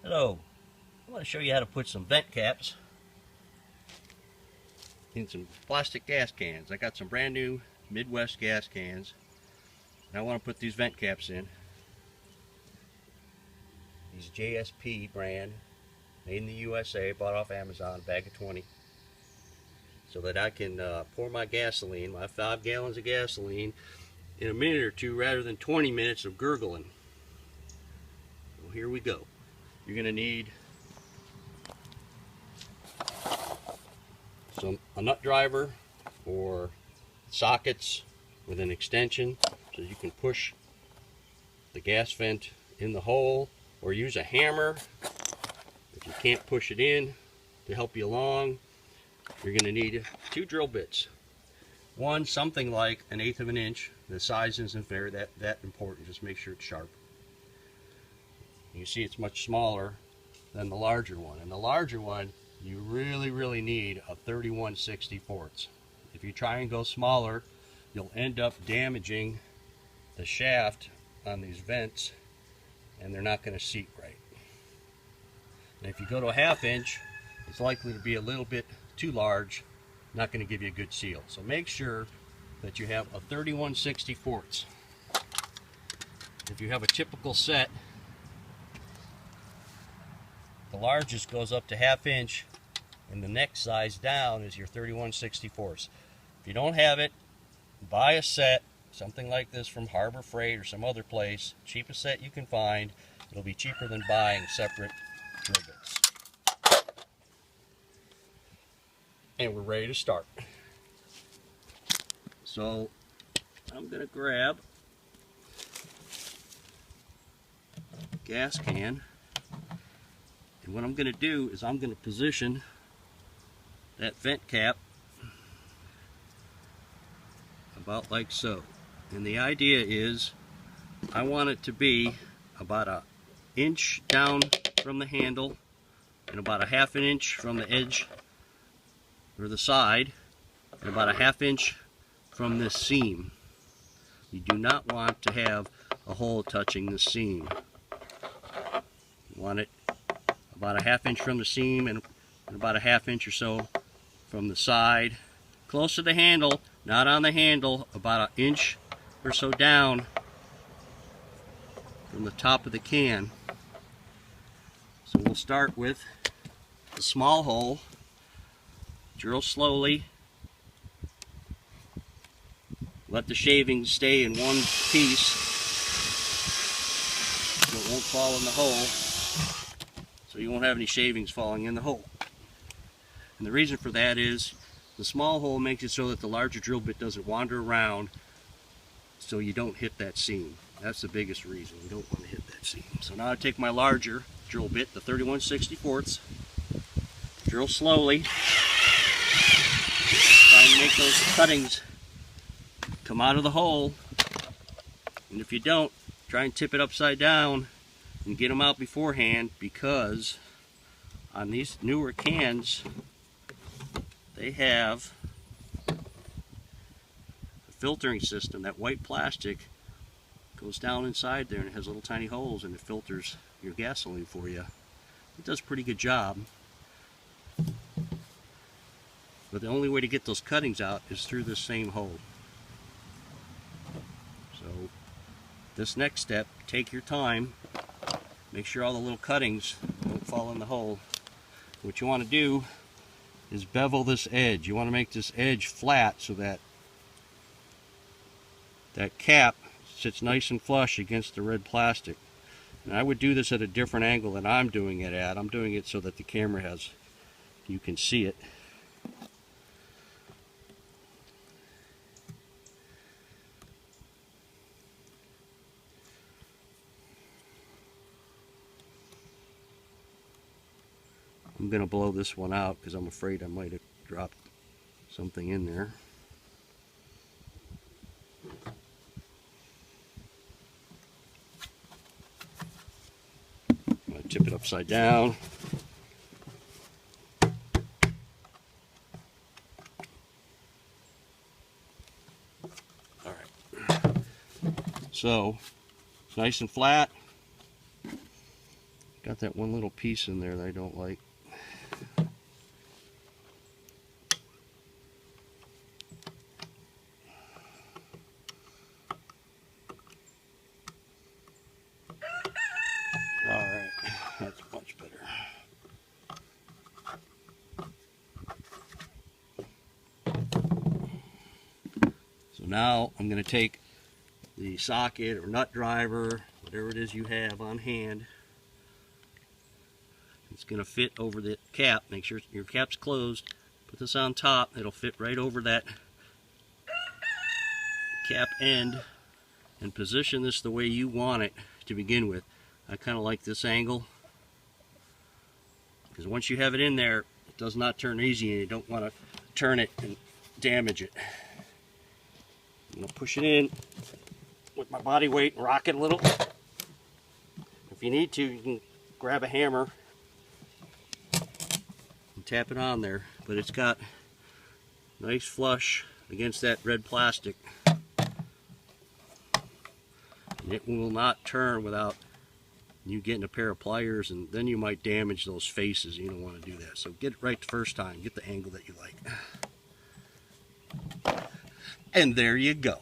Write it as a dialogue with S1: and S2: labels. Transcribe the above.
S1: Hello, I want to show you how to put some vent caps in some plastic gas cans. I got some brand new Midwest gas cans and I want to put these vent caps in. These JSP brand, made in the USA, bought off Amazon, bag of 20, so that I can pour my gasoline, my 5 gallons of gasoline, in a minute or two rather than 20 minutes of gurgling. Well, here we go. You're going to need a nut driver or sockets with an extension so you can push the gas vent in the hole, or use a hammer if you can't push it in to help you along. You're going to need 2 drill bits. One something like 1/8 of an inch. The size isn't very that important, just make sure it's sharp. You see it's much smaller than the larger one, and the larger one you really need a 31/64. If you try and go smaller, you'll end up damaging the shaft on these vents and they're not going to seat right. And if you go to a 1/2 inch, it's likely to be a little bit too large, not going to give you a good seal. So make sure that you have a 31/64. If you have a typical set, the largest goes up to 1/2 inch and the next size down is your 31/64. If you don't have it, buy a set, something like this from Harbor Freight or some other place, cheapest set you can find. It'll be cheaper than buying separate drill bits. And we're ready to start. So I'm going to grab a gas can, and what I'm going to do is I'm going to position that vent cap about like so. And the idea is I want it to be about 1 inch down from the handle and about 1/2 inch from the edge or the side, and about 1/2 inch from this seam. You do not want to have a hole touching the seam. You want it about 1/2 inch from the seam and about 1/2 inch or so from the side, close to the handle, not on the handle, about 1 inch or so down from the top of the can. So we'll start with a small hole, drill slowly, let the shavings stay in one piece so it won't fall in the hole, so you won't have any shavings falling in the hole. And the reason for that is the small hole makes it so that the larger drill bit doesn't wander around, so you don't hit that seam. That's the biggest reason. You don't want to hit that seam. So now I take my larger drill bit, the 31/64, drill slowly, try and make those cuttings come out of the hole, and if you don't, try and tip it upside down and get them out beforehand, because on these newer cans they have a filtering system. That white plastic goes down inside there and it has little tiny holes, and it filters your gasoline for you. It does a pretty good job. But the only way to get those cuttings out is through this same hole. So this next step, take your time, make sure all the little cuttings don't fall in the hole. What you want to do is bevel this edge. You want to make this edge flat so that that cap sits nice and flush against the red plastic. And I would do this at a different angle than I'm doing it at. I'm doing it so that the camera has, you can see it. I'm going to blow this one out because I'm afraid I might have dropped something in there. I'm going to tip it upside down. All right. So, nice and flat. got that one little piece in there that I don't like. Alright, that's much better. So now I'm going to take the socket or nut driver, whatever it is you have on hand. It's going to fit over the cap. Make sure your cap's closed. Put this on top. It'll fit right over that cap end, and position this the way you want it to begin with. I kind of like this angle because once you have it in there, it does not turn easy, and you don't want to turn it and damage it. I'm going to push it in with my body weight and rock it a little. If you need to, you can grab a hammer and tap it on there, but it's got nice flush against that red plastic, and it will not turn without you getting a pair of pliers, and then you might damage those faces. You don't want to do that, so get it right the first time. Get the angle that you like, and there you go.